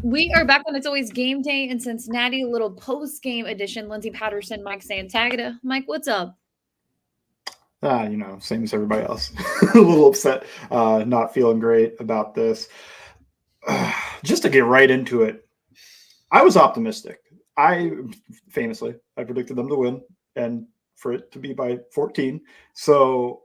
We are back on It's Always Game Day in Cincinnati, a little post-game edition. Lindsay, Patterson, Mike Santagata. Mike, what's up? Same as everybody else. A little upset, not feeling great about this. Just to get right into it, I was optimistic. I predicted them to win and for it to be by 14. So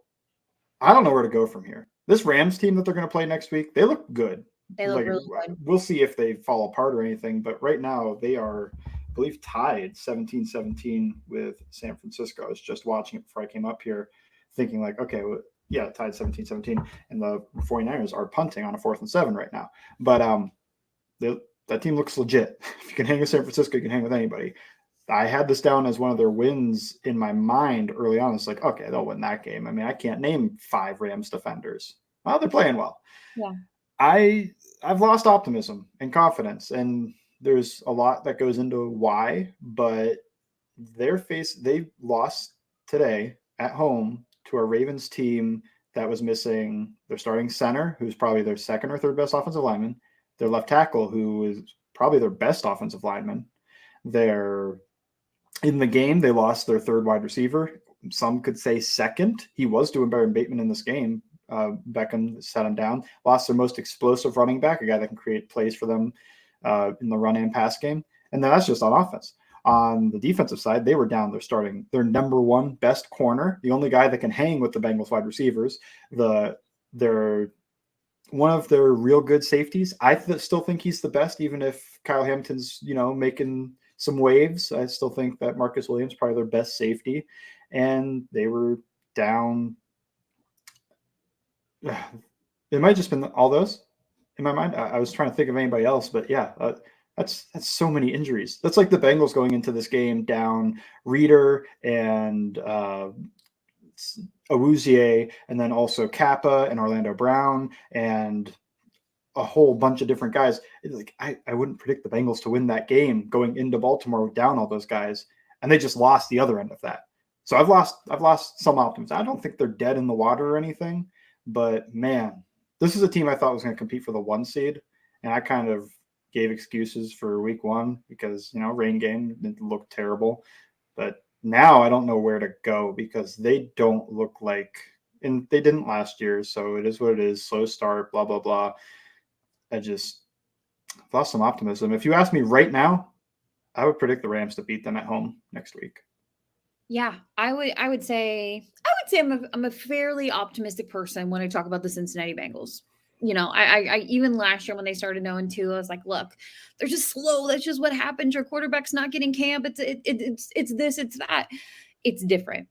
I don't know where to go from here. This Rams team that they're going to play next week, they look good. They look Like really good. we'll see if they fall apart or anything, but right now they are, I believe, tied 17-17 with San Francisco. I was just watching it before I came up here, thinking like, okay, well, yeah, tied 17-17, and the 49ers are punting on a 4th and 7 right now. But that team looks legit. If you can hang with San Francisco, you can hang with anybody. I had this down as one of their wins in my mind early on. It's like, okay, they'll win that game. I mean, I can't name 5 Rams defenders. Well, they're playing well. Yeah. I've lost optimism and confidence, and there's a lot that goes into why, but they lost today at home to a Ravens team that was missing their starting center, who's probably their second or third best offensive lineman, their left tackle, who is probably their best offensive lineman. In the game, they lost their third wide receiver. Some could say second. He was doing better than Bateman in this game. Beckham set him down. Lost their most explosive running back, a guy that can create plays for them in the run and pass game. And then that's just on offense. On the defensive side, they were down their number one best corner, the only guy that can hang with the Bengals wide receivers. Their one of their real good safeties. I still think he's the best, even if Kyle Hamilton's making some waves. I still think that Marcus Williams probably their best safety, and they were down. It might have just been all those in my mind. I was trying to think of anybody else, but yeah, that's so many injuries. That's like the Bengals going into this game down Reeder and Awuzie, and then also Kappa and Orlando Brown and a whole bunch of different guys. Like I wouldn't predict the Bengals to win that game going into Baltimore down all those guys, and they just lost the other end of that. So I've lost some optimism. I don't think they're dead in the water or anything, but man, this is a team I thought was going to compete for the 1 seed, and I kind of gave excuses for week 1 because rain game looked terrible, but now I don't know where to go because they don't look like, and they didn't last year, so it is what it is. Slow start, blah blah blah. I just lost some optimism. If you ask me right now, I would predict the Rams to beat them at home next week. Yeah, I would say I'm a fairly optimistic person when I talk about the Cincinnati Bengals. I even last year when they started 0-2, I was like, look, they're just slow. That's just what happens. Your quarterback's not getting camp. It's this, it's that. It's different.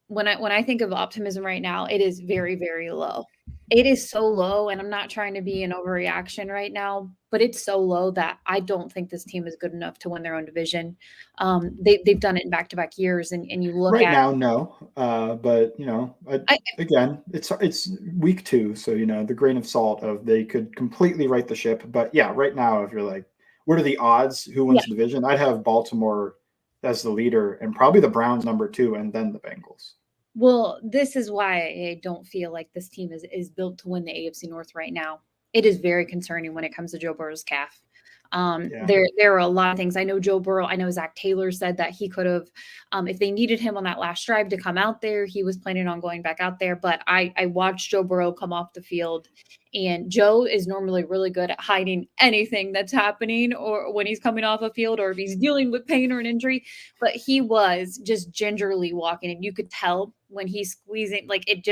When I think of optimism right now, it is very, very low. It is so low, and I'm not trying to be an overreaction right now, but it's so low that I don't think this team is good enough to win their own division. They've done it in back-to-back years, and you look right at now, no, but again, it's week 2, so the grain of salt of they could completely right the ship. But yeah, right now, if you're like, what are the odds? Who wins the division? I'd have Baltimore as the leader, and probably the Browns number 2, and then the Bengals. Well, this is why I don't feel like this team is built to win the AFC North right now. It is very concerning when it comes to Joe Burrow's calf. There are a lot of things. I know Joe Burrow. I know Zach Taylor said that he could have, if they needed him on that last drive to come out there, he was planning on going back out there. But I watched Joe Burrow come off the field, and Joe is normally really good at hiding anything that's happening or when he's coming off a field or if he's dealing with pain or an injury. But he was just gingerly walking, and you could tell when he's squeezing, like it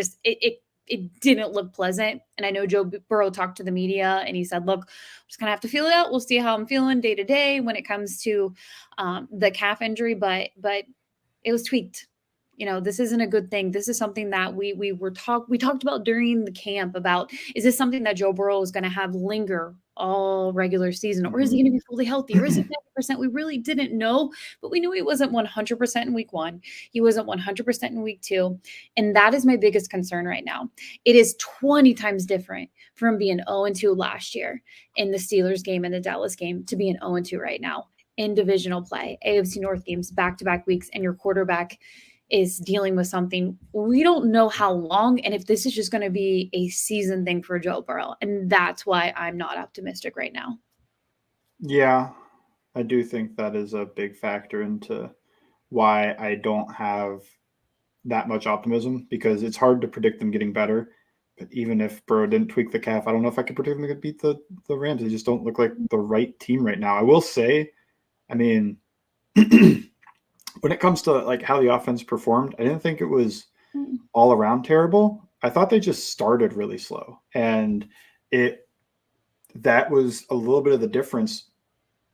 didn't look pleasant. And I know Joe Burrow talked to the media and he said, look, I'm just going to have to feel it out. We'll see how I'm feeling day to day when it comes to the calf injury, but it was tweaked. This isn't a good thing. This is something that we talked about during the camp about, is this something that Joe Burrow is going to have linger all regular season, or is he going to be fully healthy, or is he 90%? We really didn't know, but we knew he wasn't 100% in week 1. He wasn't 100% in week 2. And that is my biggest concern right now. It is 20 times different from being 0-2 last year in the Steelers game and the Dallas game to being 0-2 right now in divisional play, AFC North games, back-to-back weeks, and your quarterback is dealing with something. We don't know how long, and if this is just going to be a season thing for Joe Burrow. And that's why I'm not optimistic right now. Yeah, I do think that is a big factor into why I don't have that much optimism, because it's hard to predict them getting better. But even if Burrow didn't tweak the calf, I don't know if I could predict them to beat the Rams. They just don't look like the right team right now. I will say, I mean, when it comes to like how the offense performed, I didn't think it was all around terrible. I thought they just started really slow, and it that was a little bit of the difference.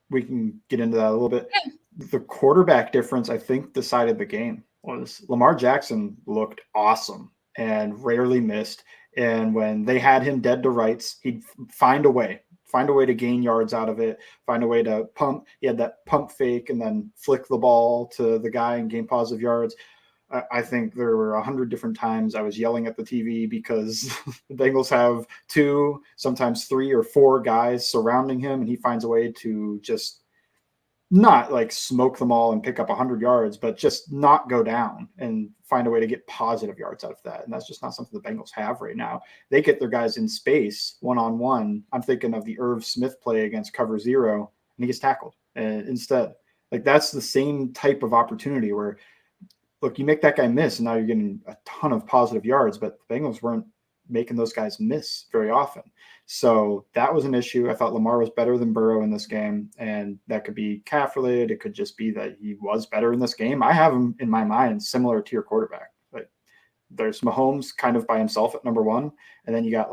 We can get into that a little bit. The quarterback difference, I think, decided the game. Was Lamar Jackson looked awesome and rarely missed. And when they had him dead to rights, he'd find a way to gain yards out of it, find a way to pump. He had that pump fake and then flick the ball to the guy and gain positive yards. I think there were 100 different times I was yelling at the TV because the Bengals have 2, sometimes 3 or 4 guys surrounding him, and he finds a way to just not like smoke them all and pick up 100 yards, but just not go down and find a way to get positive yards out of that. And that's just not something the Bengals have right now. They get their guys in space one-on-one. I'm thinking of the Irv Smith play against cover 0, and he gets tackled instead. Like, that's the same type of opportunity where, look, you make that guy miss, and now you're getting a ton of positive yards, but the Bengals weren't making those guys miss very often. So that was an issue. I thought Lamar was better than Burrow in this game, and that could be calf related. It could just be that he was better in this game. I have him in my mind similar to your quarterback. Like, there's Mahomes kind of by himself at number 1, and then you got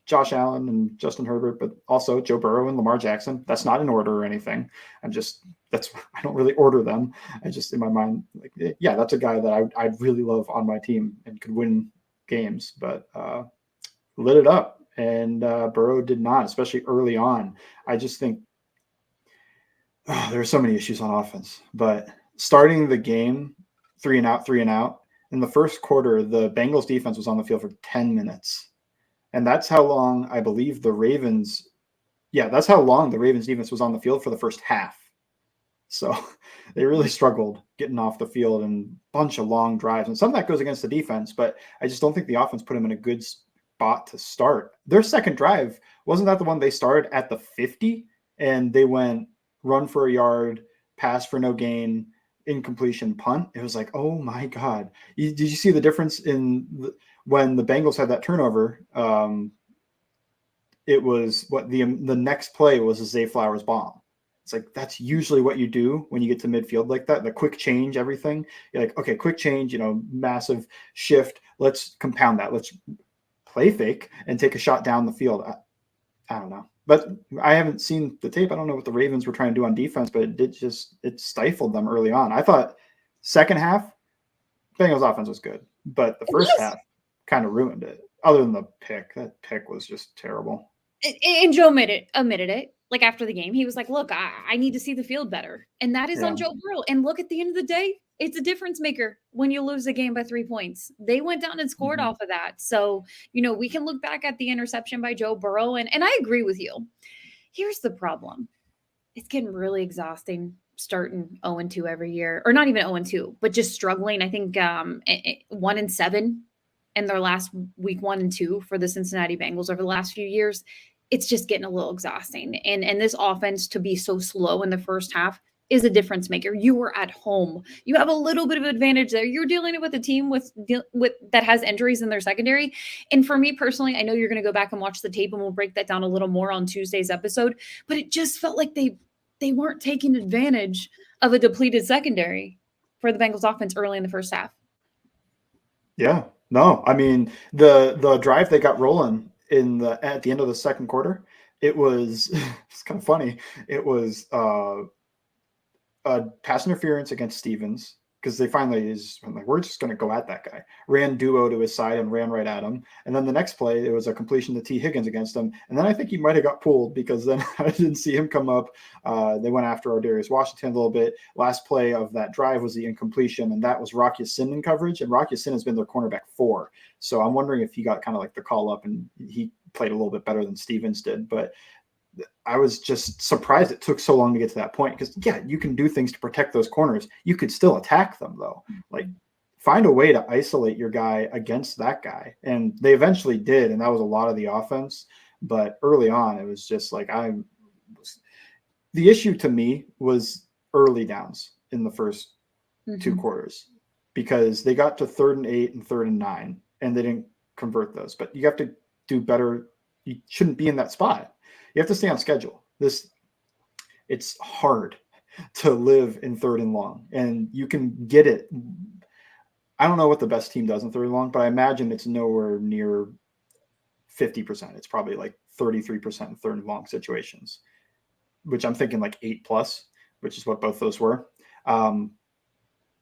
Josh Allen and Justin Herbert, but also Joe Burrow and Lamar Jackson. That's not in order or anything. I don't really order them. I just, in my mind, like, yeah, that's a guy that I'd really love on my team and could win games, but lit it up. And Burrow did not, especially early on. I just think there are so many issues on offense, but starting the game 3 and out. In the first quarter, the Bengals defense was on the field for 10 minutes. And that's how long I believe that's how long the Ravens defense was on the field for the first half. So they really struggled getting off the field and a bunch of long drives. And some of that goes against the defense, but I just don't think the offense put them in a good spot to start. Their second drive, wasn't that the one they started at the 50? And they went run for a yard, pass for no gain, incompletion, punt. It was like, oh my God. Did you see the difference when the Bengals had that turnover? It was the next play was a Zay Flowers bomb. It's like, that's usually what you do when you get to midfield like that. The quick change, everything. You're like, okay, quick change, massive shift. Let's compound that. Let's play fake and take a shot down the field. I don't know. But I haven't seen the tape. I don't know what the Ravens were trying to do on defense, but it stifled them early on. I thought second half, Bengals offense was good, but the first half kind of ruined it. Other than the pick, that pick was just terrible. And Joe admitted it. Like, after the game, he was like, look, I need to see the field better. And that is on Joe Burrow. And look, at the end of the day, it's a difference maker when you lose a game by 3 points. They went down and scored off of that. So, we can look back at the interception by Joe Burrow. And I agree with you. Here's the problem. It's getting really exhausting starting 0-2 every year. Or not even 0-2, but just struggling. I think 1-7 in their last week 1 and 2 for the Cincinnati Bengals over the last few years. It's just getting a little exhausting. And this offense to be so slow in the first half is a difference maker. You were at home. You have a little bit of advantage there. You're dealing with a team with that has injuries in their secondary. And for me personally, I know you're going to go back and watch the tape, and we'll break that down a little more on Tuesday's episode, but it just felt like they weren't taking advantage of a depleted secondary for the Bengals offense early in the first half. Yeah. No, I mean, the drive they got rolling at the end of the second quarter, it's kind of funny. It was a pass interference against Stevens, because they finally I'm like, we're just going to go at that guy. Ran duo to his side and ran right at him. And then the next play, it was a completion to T. Higgins against him. And then I think he might have got pulled, because then I didn't see him come up. They went after Ardarius Washington a little bit. Last play of that drive was the incompletion, and that was Rocky Sin in coverage. And Rocky Sin has been their cornerback 4. So I'm wondering if he got kind of like the call up, and he played a little bit better than Stevens did. But I was just surprised it took so long to get to that point, because you can do things to protect those corners. You could still attack them though. Like, find a way to isolate your guy against that guy. And they eventually did. And that was a lot of the offense. But early on, it was just like, the issue to me was early downs in the first two quarters, because they got to 3rd and 8 and 3rd and 9, and they didn't convert those. But you have to do better. You shouldn't be in that spot. You have to stay on schedule. It's hard to live in 3rd and long, and you can get it. I don't know what the best team does in 3rd and long, but I imagine it's nowhere near 50%. It's probably like 33% in 3rd and long situations, which I'm thinking like 8+, which is what both those were.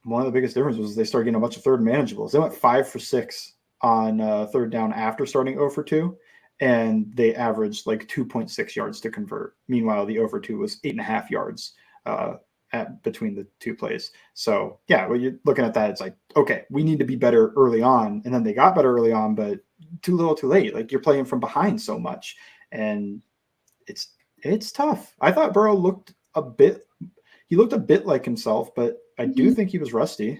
One of the biggest differences was they started getting a bunch of 3rd manageables. They went 5 for 6 on 3rd down after starting 0 for 2, and they averaged like 2.6 yards to convert. Meanwhile, the 0 for 2 was 8.5 yards between the two plays. So yeah, when you're looking at that, it's like, okay, we need to be better early on. And then they got better early on, but too little too late. Like, you're playing from behind so much, and it's tough. I thought Burrow looked a bit like himself, but I do think he was rusty.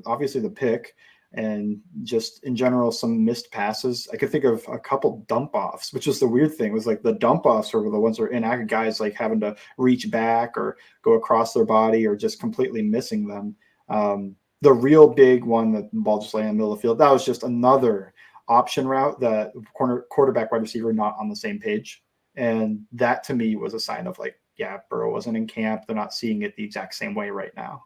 Obviously the pick, and just in general, some missed passes. I could think of a couple dump offs, which was the weird thing, was like the dump offs were the ones where inaccurate guys like having to reach back or go across their body or just completely missing them. The real big one, that the ball just laying in the middle of the field, that was just another option route that quarterback, wide receiver, not on the same page. And that to me was a sign of like, yeah, Burrow wasn't in camp. They're not seeing it the exact same way right now.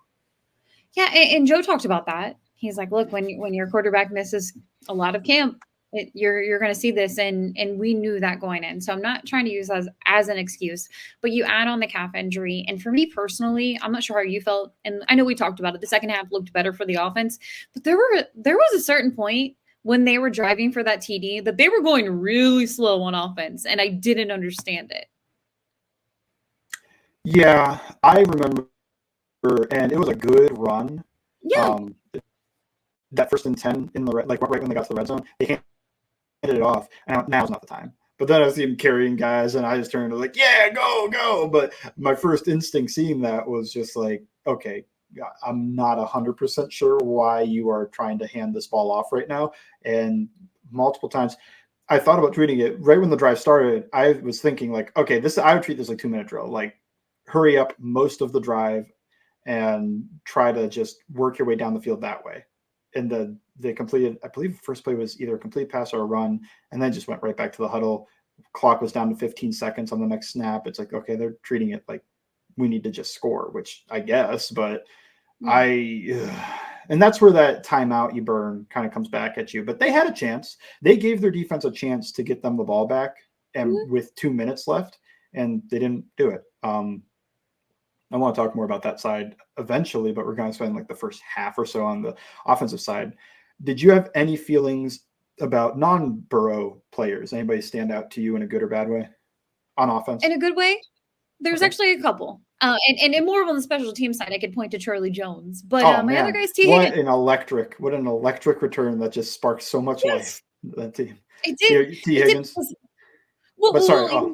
Yeah, and Joe talked about that. He's like, look, when your quarterback misses a lot of camp, you're going to see this, and we knew that going in. So I'm not trying to use as an excuse, but you add on the calf injury, and for me personally, I'm not sure how you felt, and I know we talked about it. The second half looked better for the offense, but there was a certain point when they were driving for that TD that they were going really slow on offense, and I didn't understand it. Yeah, I remember, and it was a good run. Yeah. That 1st and 10 in the right when they got to the red zone, they handed it off, and now's not the time. But then I see him carrying guys, and I just turned to like, yeah, go. But my first instinct seeing that was just like, okay, I'm not 100% sure why you are trying to hand this ball off right now. And multiple times, I thought about tweeting it right when the drive started. I was thinking like, okay, I would treat this like 2-minute drill. Like, hurry up most of the drive and try to just work your way down the field that way. And they completed, I believe the first play was either a complete pass or a run, and then just went right back to the huddle. Clock was down to 15 seconds on the next snap. It's like, okay, they're treating it like we need to just score, which I guess, but and that's where that timeout you burn kind of comes back at you. But they had a chance. They gave their defense a chance to get them the ball back, and with 2 minutes left, and they didn't do it. I want to talk more about that side eventually, but we're going to spend like the first half or so on the offensive side. Did you have any feelings about non-Burrow players? Anybody stand out to you in a good or bad way on offense? In a good way? There's actually a couple. And more on the special team side, I could point to Charlie Jones. But my other guy's T. What Higgins. What an electric return that just sparked so much life. That team. It did. T. Higgins. But sorry. Even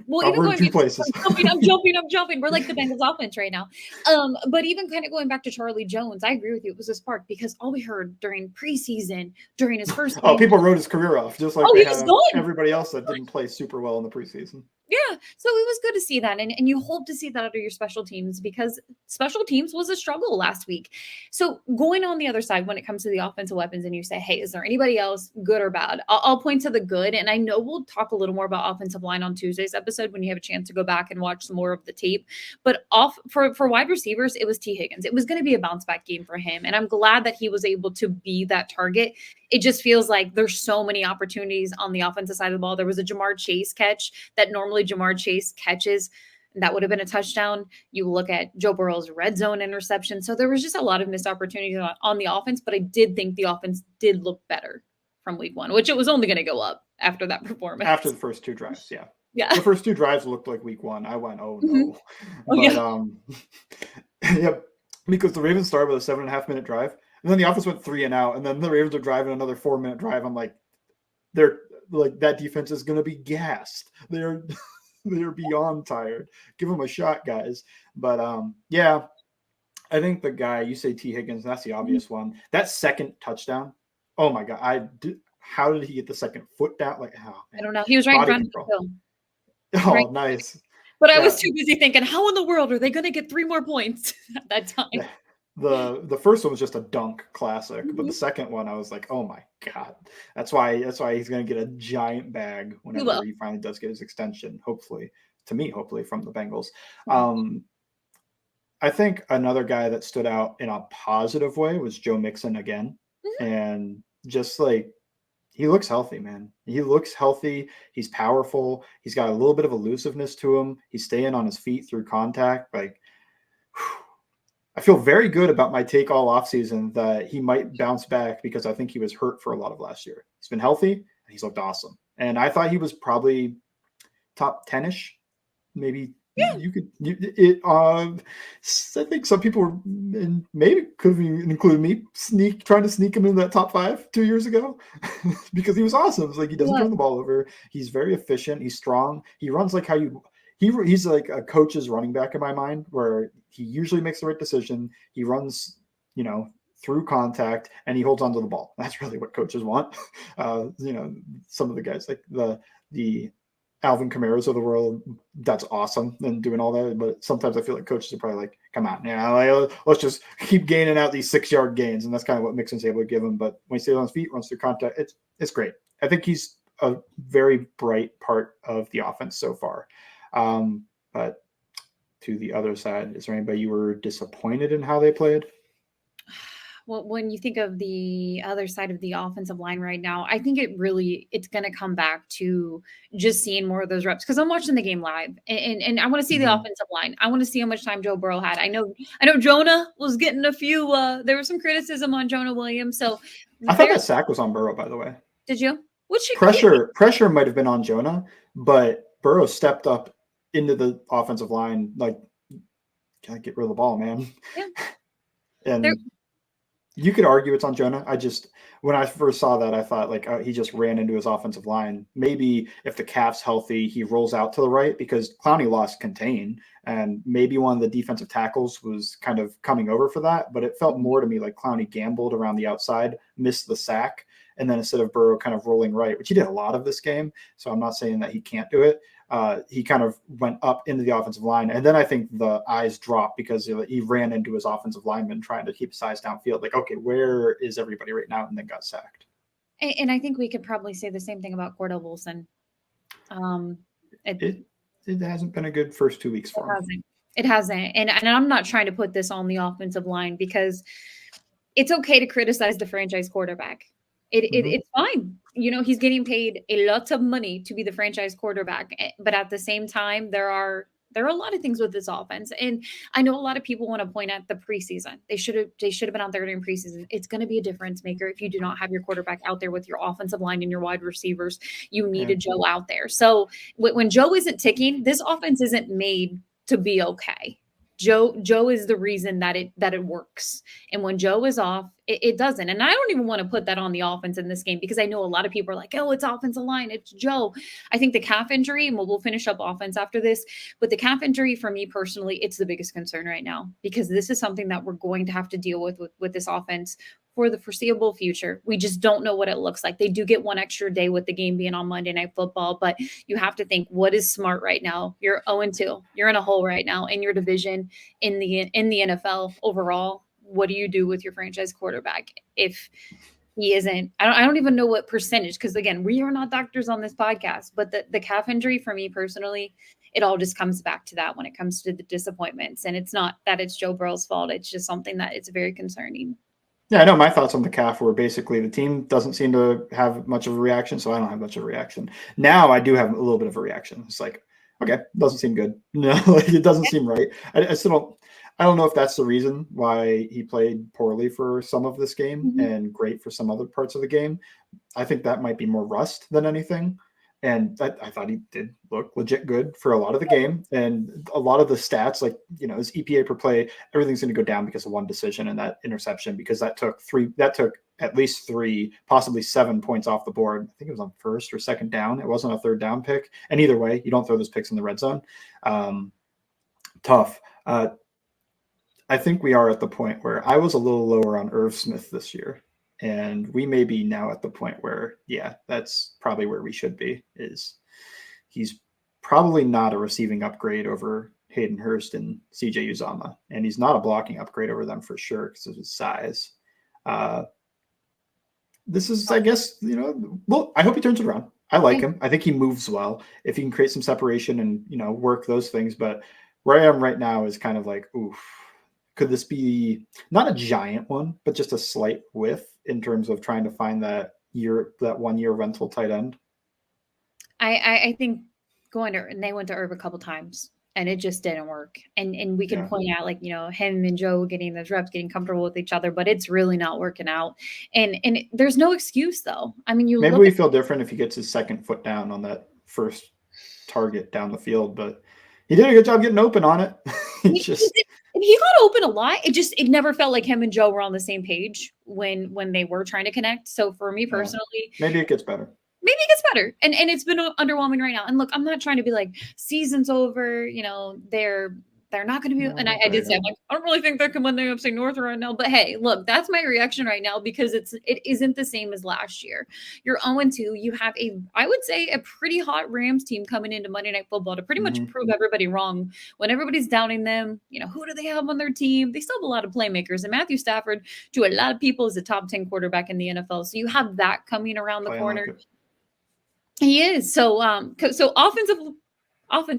we're going in two places. I'm jumping. We're like the Bengals offense right now. But even kind of going back to Charlie Jones, I agree with you. It was a spark, because all we heard during preseason, during his first game, people wrote his career off, just like he was gone. Everybody else that didn't play super well in the preseason. Yeah, so it was good to see that, and you hope to see that out of your special teams, because special teams was a struggle last week. So going on the other side, when it comes to the offensive weapons, and you say, hey, is there anybody else, good or bad? I'll point to the good, and I know we'll talk a little more about offensive line on Tuesday's episode when you have a chance to go back and watch some more of the tape. But for wide receivers, it was T. Higgins. It was going to be a bounce back game for him, and I'm glad that he was able to be that target. It just feels like there's so many opportunities on the offensive side of the ball. There was a Jamar Chase catch that normally Jamar Chase catches. That would have been a touchdown. You look at Joe Burrow's red zone interception. So there was just a lot of missed opportunities on the offense, but I did think the offense did look better from week one, which it was only going to go up after that performance. After the first two drives, yeah. Yeah. The first two drives looked like week one. I went, oh no. Yep. Because the Ravens started with a 7.5 minute drive. And then the offense went 3 and out, and then the Ravens are driving another 4 minute drive. I'm like, they're like, that defense is going to be gassed. They're beyond tired. Give them a shot, guys. But yeah, I think the guy, you say T. Higgins, that's the obvious one. That second touchdown, oh my God, how did he get the second foot down? Like, oh, man. I don't know. He was right in front of the hill. Oh, nice. But I was too busy thinking, how in the world are they going to get 3 more points at that time? The first one was just a dunk classic, but the second one I was like, oh my God. That's why he's going to get a giant bag whenever he finally does get his extension, hopefully from the Bengals. I think another guy that stood out in a positive way was Joe Mixon again. And just like, he looks healthy, man. He looks healthy. He's powerful. He's got a little bit of elusiveness to him. He's staying on his feet through contact. Like, I feel very good about my take all offseason that he might bounce back because I think he was hurt for a lot of last year. He's been healthy and he's looked awesome. And I thought he was probably top 10-ish, maybe. Yeah. I think some people were, and maybe could include me, trying to sneak him in that top 5 2 years ago because he was awesome. It's like he doesn't turn the ball over. He's very efficient. He's strong. He runs like he's like a coach's running back in my mind, where he usually makes the right decision. He runs, through contact, and he holds onto the ball. That's really what coaches want. Some of the guys like the Alvin Kamara's of the world, that's awesome and doing all that. But sometimes I feel like coaches are probably like, come on, let's just keep gaining out these 6-yard gains. And that's kind of what Mixon's able to give him. But when he stays on his feet, runs through contact, it's great. I think he's a very bright part of the offense so far. But to the other side, is there anybody you were disappointed in how they played? Well, when you think of the other side of the offensive line right now, I think it's going to come back to just seeing more of those reps, because I'm watching the game live and I want to see the offensive line. I want to see how much time Joe Burrow had. I know Jonah was getting a few, there was some criticism on Jonah Williams. So I thought that sack was on Burrow, by the way. Did you? Pressure might have been on Jonah, but Burrow stepped up into the offensive line, like, gotta get rid of the ball, man. Yeah. And you could argue it's on Jonah. When I first saw that, I thought like, he just ran into his offensive line. Maybe if the calf's healthy, he rolls out to the right, because Clowney lost contain, and maybe one of the defensive tackles was kind of coming over for that. But it felt more to me like Clowney gambled around the outside, missed the sack, and then instead of Burrow kind of rolling right, which he did a lot of this game, so I'm not saying that he can't do it, he kind of went up into the offensive line. And then I think the eyes dropped because he ran into his offensive lineman trying to keep his eyes downfield. Like, okay, where is everybody right now? And then got sacked. And I think we could probably say the same thing about Cordell Wilson. It hasn't been a good first 2 weeks for him. It hasn't. And I'm not trying to put this on the offensive line, because it's okay to criticize the franchise quarterback. It's fine. He's getting paid a lot of money to be the franchise quarterback. But at the same time, there are a lot of things with this offense. And I know a lot of people want to point at the preseason. They should have been out there during preseason. It's going to be a difference maker if you do not have your quarterback out there with your offensive line and your wide receivers. You needed Joe out there. So when Joe isn't ticking, this offense isn't made to be okay. Joe is the reason that it works. And when Joe is off, it doesn't. And I don't even want to put that on the offense in this game, because I know a lot of people are like, oh, it's offensive line, it's Joe. I think the calf injury, and we'll finish up offense after this, but the calf injury for me personally, it's the biggest concern right now, because this is something that we're going to have to deal with this offense for the foreseeable future. We just don't know what it looks like. They do get one extra day with the game being on Monday Night Football, but you have to think, what is smart right now? You're 0-2. You're in a hole right now in your division, in the NFL overall. What do you do with your franchise quarterback if he isn't? I don't even know what percentage, because again, we are not doctors on this podcast, but the calf injury for me personally, it all just comes back to that when it comes to the disappointments. And it's not that it's Joe Burrow's fault. It's just something that it's very concerning. Yeah, I know my thoughts on the calf were basically the team doesn't seem to have much of a reaction, so I don't have much of a reaction. Now I do have a little bit of a reaction. It's like, okay, doesn't seem good. No, it doesn't seem right. I still don't know if that's the reason why he played poorly for some of this game and great for some other parts of the game. I think that might be more rust than anything. And I thought he did look legit good for a lot of the game. And a lot of the stats, like, his EPA per play, everything's going to go down because of one decision and that interception, because that took at least 3, possibly 7 points off the board. I think it was on first or second down. It wasn't a third down pick. And either way, you don't throw those picks in the red zone. Tough. I think we are at the point where I was a little lower on Irv Smith this year. And we may be now at the point where, yeah, that's probably where we should be. Is he's probably not a receiving upgrade over Hayden Hurst and CJ Uzama, and he's not a blocking upgrade over them for sure because of his size. This is, I guess, well, I hope he turns it around. I like him. I think he moves well. If he can create some separation and, work those things. But where I am right now is kind of like, oof, could this be not a giant one, but just a slight whiff in terms of trying to find that 1 year rental tight end? I think and they went to Herb a couple times and it just didn't work. And we can point out, like, him and Joe getting those reps, getting comfortable with each other, but it's really not working out. And there's no excuse though. I mean, maybe we feel different if he gets his second foot down on that first target down the field, but he did a good job getting open on it. he got open a lot. It never felt like him and Joe were on the same page when they were trying to connect. So for me personally, maybe it gets better. Maybe it gets better. And it's been underwhelming right now. And look, I'm not trying to be like, season's over, they're not going to be. And I did say, I'm like, I don't really think they can win the NFC North right now. But hey, look, that's my reaction right now because it isn't the same as last year. You're 0-2. You have I would say, a pretty hot Rams team coming into Monday Night Football to pretty much prove everybody wrong. When everybody's doubting them, who do they have on their team? They still have a lot of playmakers. And Matthew Stafford, to a lot of people, is a top 10 quarterback in the NFL. So you have that coming around the corner. He is. So offensive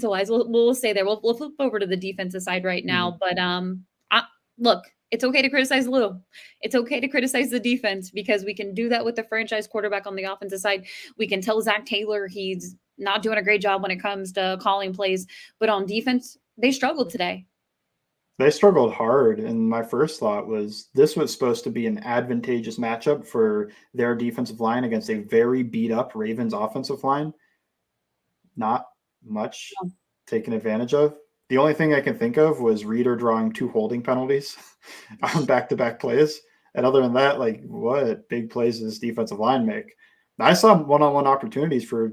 wise, we'll stay there. We'll flip over to the defensive side right now. But look, it's okay to criticize Lou. It's okay to criticize the defense because we can do that with the franchise quarterback on the offensive side. We can tell Zach Taylor he's not doing a great job when it comes to calling plays. But on defense, they struggled today. They struggled hard, and my first thought was this was supposed to be an advantageous matchup for their defensive line against a very beat-up Ravens offensive line. Not much taken advantage of. The only thing I can think of was Reeder drawing 2 holding penalties on back-to-back plays. And other than that, like, what big plays does this defensive line make? I saw one-on-one opportunities for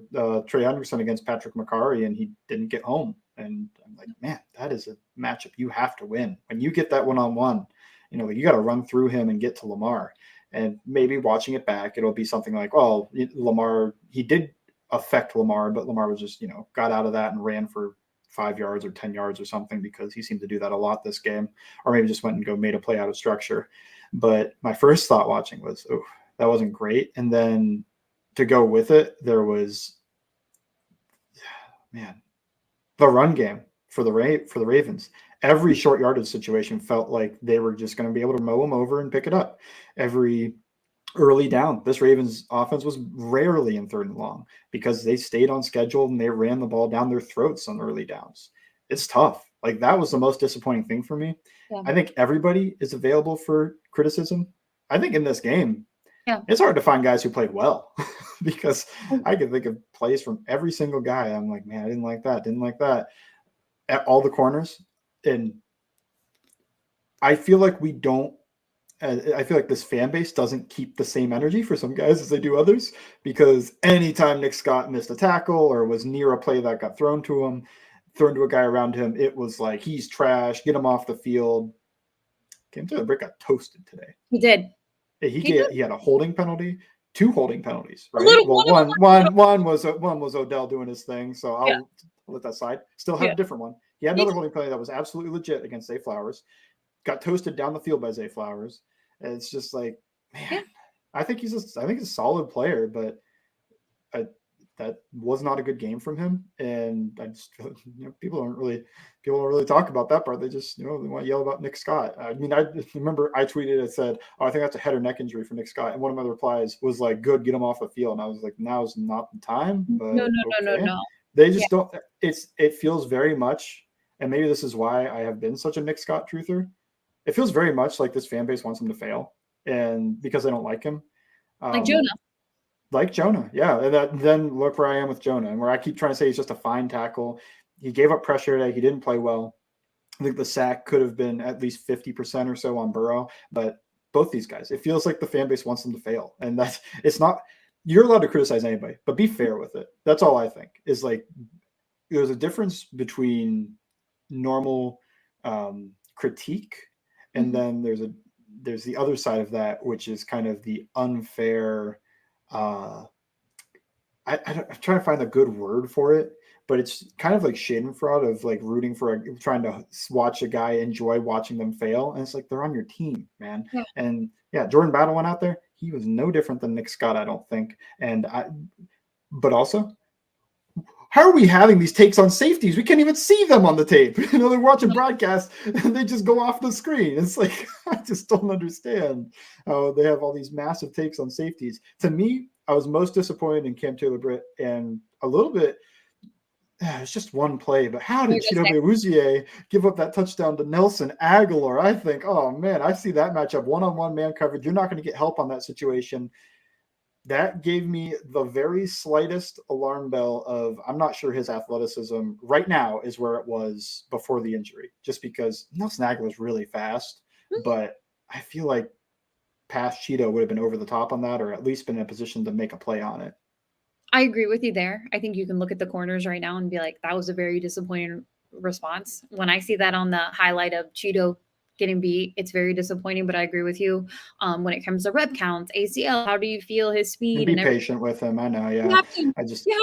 Trey Hendrickson against Patrick McCarry, and he didn't get home. And I'm like, man, that is a matchup you have to win. When you get that one-on-one, you got to run through him and get to Lamar. And maybe watching it back, it'll be something like, well, Lamar, he did affect Lamar, but Lamar was just, got out of that and ran for 5 yards or 10 yards or something because he seemed to do that a lot this game. Or maybe just went and made a play out of structure. But my first thought watching was, oh, that wasn't great. And then to go with it, there was, the run game for the Ravens. Every short yardage situation felt like they were just going to be able to mow them over and pick it up. Every early down, this Ravens offense was rarely in 3rd and long because they stayed on schedule and they ran the ball down their throats on early downs. It's tough. Like, that was the most disappointing thing for me. Yeah. I think everybody is available for criticism. I think in this game, it's hard to find guys who played well because I can think of plays from every single guy. I'm like, man, I didn't like that. At all the corners. And I feel like I feel like this fan base doesn't keep the same energy for some guys as they do others, because anytime Nick Scott missed a tackle or was near a play that got thrown to a guy around him, it was like, he's trash, get him off the field. Came to the brick, got toasted today. He did. He had a holding penalty, 2 holding penalties, right? One was Odell doing his thing, so I'll let that slide. Still had a different one. He had another holding penalty that was absolutely legit against Zay Flowers. Got toasted down the field by Zay Flowers. And it's just like, man, I think he's a solid player, but that was not a good game from him. And I just, people don't really talk about that part. They just, they want to yell about Nick Scott. I mean, I remember I tweeted, it said, oh, I think that's a head or neck injury for Nick Scott. And one of my replies was like, good, get him off the field. And I was like, now's not the time. But no. They just don't, it feels very much, and maybe this is why I have been such a Nick Scott truther. It feels very much like this fan base wants him to fail, and because they don't like him. Like Jonah. Yeah. And then look where I am with Jonah, and where I keep trying to say he's just a fine tackle. He gave up pressure today. He didn't play well. I think the sack could have been at least 50% or so on Burrow, but both these guys, it feels like the fan base wants them to fail. And it's not, you're allowed to criticize anybody, but be fair with it. That's all I think is, like, there's a difference between normal critique, and then there's the other side of that, which is kind of the unfair, I I'm trying to find a good word for it, but it's kind of like Schadenfreude of like rooting for trying to watch a guy enjoy watching them fail. And it's like, they're on your team, man. Yeah. And yeah, Jordan Battle went out there. He was no different than Nick Scott, I don't think. But also, how are we having these takes on safeties? We can't even see them on the tape. They're watching broadcast and they just go off the screen. It's like, I just don't understand how they have all these massive takes on safeties. To me, I was most disappointed in Cam Taylor-Britt, and a little bit, it's just one play, but how did Chidobe Awuzie give up that touchdown to Nelson Aguilar? I think, oh man, I see that matchup, one-on-one man coverage. You're not going to get help on that situation. That gave me the very slightest alarm bell of, I'm not sure his athleticism right now is where it was before the injury, just because Nelson Aguilar is really fast, but I feel like past Cheeto would have been over the top on that, or at least been in a position to make a play on it. I agree with you there. I think you can look at the corners right now and be like, that was a very disappointing response. When I see that on the highlight of Cheeto getting beat, it's very disappointing, but I agree with you. When it comes to rep counts, ACL, how do you feel his speed? And be patient with him. I know, yeah. You have to.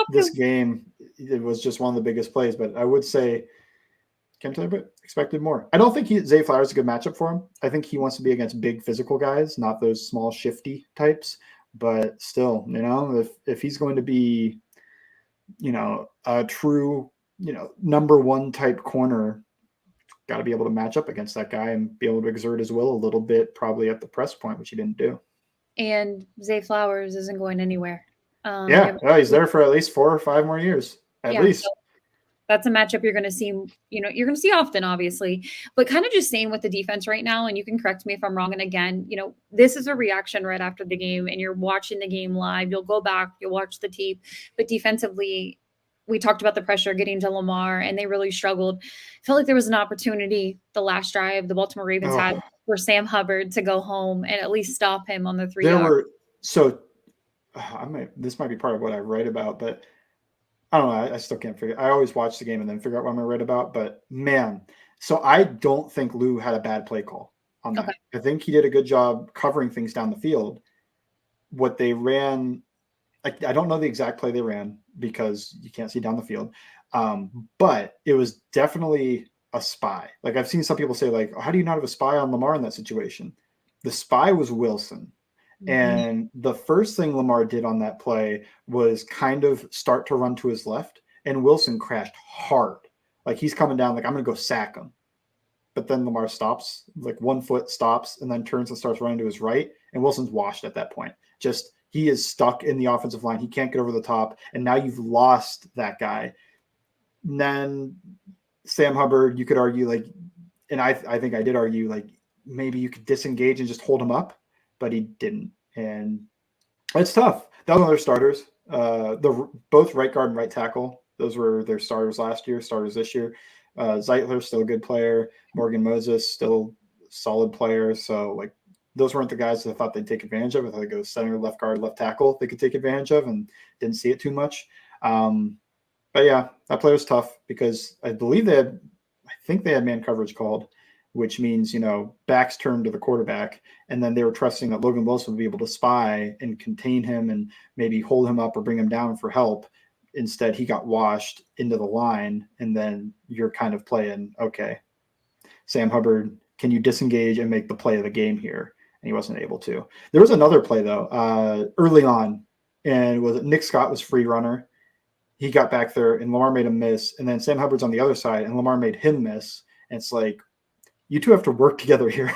This game, it was just one of the biggest plays, but I would say Cam Taylor expected more. I don't think Zay Flowers is a good matchup for him. I think he wants to be against big physical guys, not those small shifty types. But still, if he's going to be, a true, number one type corner, got to be able to match up against that guy and be able to exert his will a little bit, probably at the press point, which he didn't do. And Zay Flowers isn't going anywhere. He's there for at least 4 or 5 more years, at least. So that's a matchup you're going to see, you're going to see often, obviously, but kind of just saying with the defense right now, and you can correct me if I'm wrong. And again, this is a reaction right after the game and you're watching the game live. You'll go back, you'll watch the tape, but defensively, we talked about the pressure getting to Lamar and they really struggled. I felt like there was an opportunity the last drive the Baltimore Ravens had for Sam Hubbard to go home and at least stop him on the 3-yard. This might be part of what I write about, but I don't know. I still can't figure. I always watch the game and then figure out what I'm going to write about. But man, so I don't think Lou had a bad play call on that. Okay. I think he did a good job covering things down the field. What they ran, I don't know the exact play they ran because you can't see down the field. But it was definitely a spy. Like I've seen some people say, like, how do you not have a spy on Lamar in that situation? The spy was Wilson. And the first thing Lamar did on that play was kind of start to run to his left, and Wilson crashed hard. Like he's coming down, like I'm going to go sack him. But then Lamar stops, like 1 foot stops, and then turns and starts running to his right. And Wilson's washed at that point. Just he is stuck in the offensive line. He can't get over the top. And now you've lost that guy. And then Sam Hubbard, you could argue, like, and I think I did argue, like, maybe you could disengage and just hold him up. But he didn't, and it's tough. That was one of their starters. Both right guard and right tackle. Those were their starters last year. Starters this year. Zeitler still a good player. Morgan Moses still a solid player. So like those weren't the guys that I thought they'd take advantage of. I thought they'd go center, left guard, left tackle. They could take advantage of, and didn't see it too much. But yeah, that play was tough because I think they had man coverage called, which means, backs turned to the quarterback, and then they were trusting that Logan Wilson would be able to spy and contain him and maybe hold him up or bring him down for help. Instead, he got washed into the line, and then you're kind of playing, okay, Sam Hubbard, can you disengage and make the play of the game here? And he wasn't able to. There was another play, though, early on, and Nick Scott was free runner. He got back there, and Lamar made him miss, and then Sam Hubbard's on the other side, and Lamar made him miss. And it's like, you two have to work together here.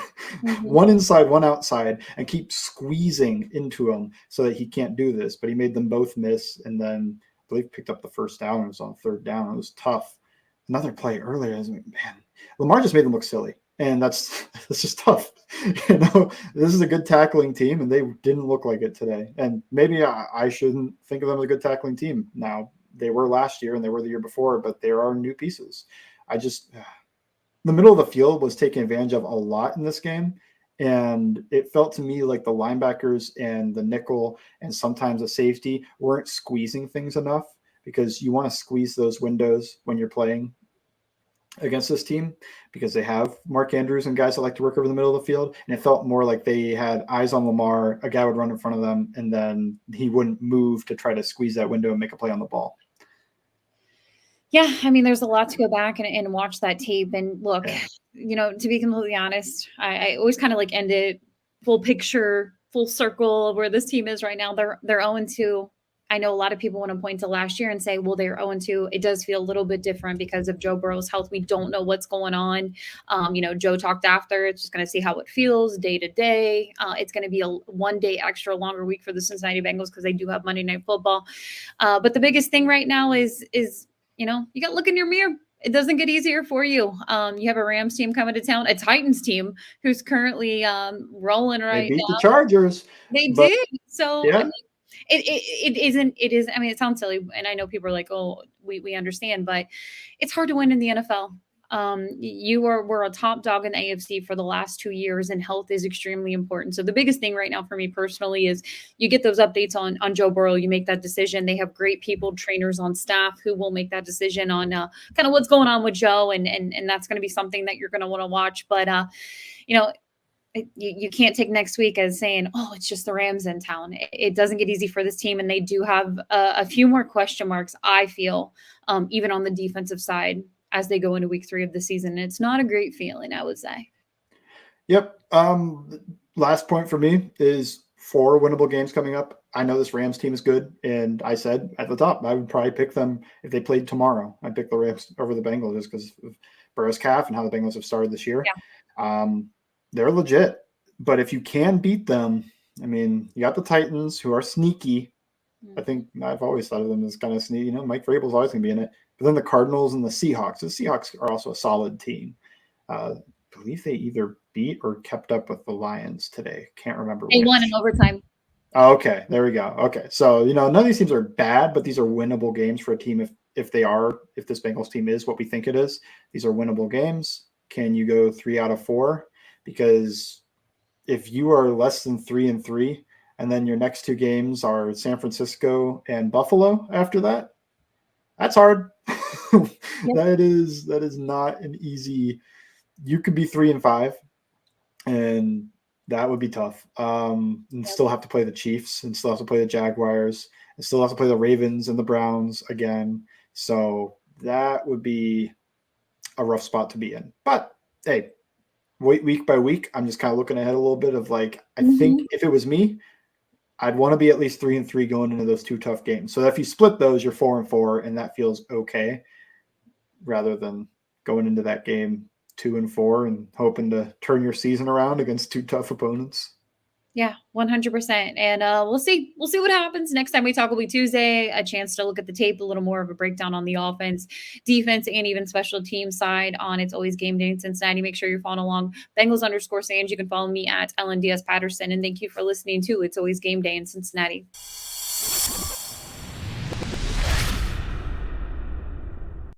One inside, one outside, and keep squeezing into him so that he can't do this. But he made them both miss, and then I believe picked up the first down. It was on 3rd down. It was tough. Another play earlier, I was like, man, Lamar just made them look silly, and that's just tough. This is a good tackling team, and they didn't look like it today. And maybe I shouldn't think of them as a good tackling team. Now, they were last year, and they were the year before, but there are new pieces. The middle of the field was taken advantage of a lot in this game. And it felt to me like the linebackers and the nickel and sometimes the safety weren't squeezing things enough, because you want to squeeze those windows when you're playing. against this team because they have Mark Andrews and guys that like to work over the middle of the field. And it felt more like they had eyes on Lamar. A guy would run in front of them, and then he wouldn't move to try to squeeze that window and make a play on the ball. Yeah, I mean, there's a lot to go back and watch that tape. And look, to be completely honest, I always kind of like end it full picture, full circle of where this team is right now. They're 0-2. I know a lot of people want to point to last year and say, well, they're 0-2. It does feel a little bit different because of Joe Burrow's health. We don't know what's going on. Joe talked after. It's just going to see how it feels day to day. It's going to be a 1 day extra longer week for the Cincinnati Bengals because they do have Monday Night Football. But the biggest thing right now is you got to look in your mirror. It doesn't get easier for you. You have a Rams team coming to town, a Titans team who's currently rolling right now. They beat now. the Chargers. They did. So yeah. I mean, it isn't. It is. I mean, it sounds silly, and I know people are like, "Oh, we understand," but it's hard to win in the NFL. We're a top dog in the AFC for the last 2 years, and health is extremely important. So the biggest thing right now for me personally is you get those updates on Joe Burrow. You make that decision. They have great people, trainers on staff who will make that decision on kind of what's going on with Joe, and that's going to be something that you're going to want to watch. But you can't take next week as saying, oh, it's just the Rams in town. It doesn't get easy for this team, and they do have a few more question marks, I feel, even on the defensive side as they go into week 3 of the season. It's not a great feeling, I would say. Yep. Last point for me is 4 winnable games coming up. I know this Rams team is good, and I said at the top I would probably pick them if they played tomorrow. I'd pick the Rams over the Bengals just because of Burrow's calf and how the Bengals have started this year. Yeah. They're legit, but if you can beat them, I mean, you got the Titans who are sneaky. I think I've always thought of them as kind of sneaky. Mike Vrabel's always going to be in it. But then the Cardinals and the Seahawks. The Seahawks are also a solid team. I believe they either beat or kept up with the Lions today. Can't remember. They won in overtime. Oh, okay, there we go. Okay, so none of these teams are bad, but these are winnable games for a team if this Bengals team is what we think it is. These are winnable games. Can you go 3 out of 4? Because if you are less than 3-3, and then your next 2 games are San Francisco and Buffalo after that, that's hard. That is not an easy. You could be 3-5, and that would be tough. And still have to play the Chiefs, and still have to play the Jaguars, and still have to play the Ravens and the Browns again. So that would be a rough spot to be in. But hey, week by week, I'm just kind of looking ahead a little bit of like, I think if it was me, I'd want to be at least 3-3 going into those 2 tough games. So if you split those, you're 4-4, and that feels okay, rather than going into that game 2-4 and hoping to turn your season around against 2 tough opponents. Yeah, 100%. And we'll see what happens. Next time we talk will be Tuesday, a chance to look at the tape, a little more of a breakdown on the offense, defense, and even special team side on It's Always Game Day in Cincinnati. Make sure you're following along. Bengals_Sands. You can follow me at LNDS Patterson. And thank you for listening to It's Always Game Day in Cincinnati.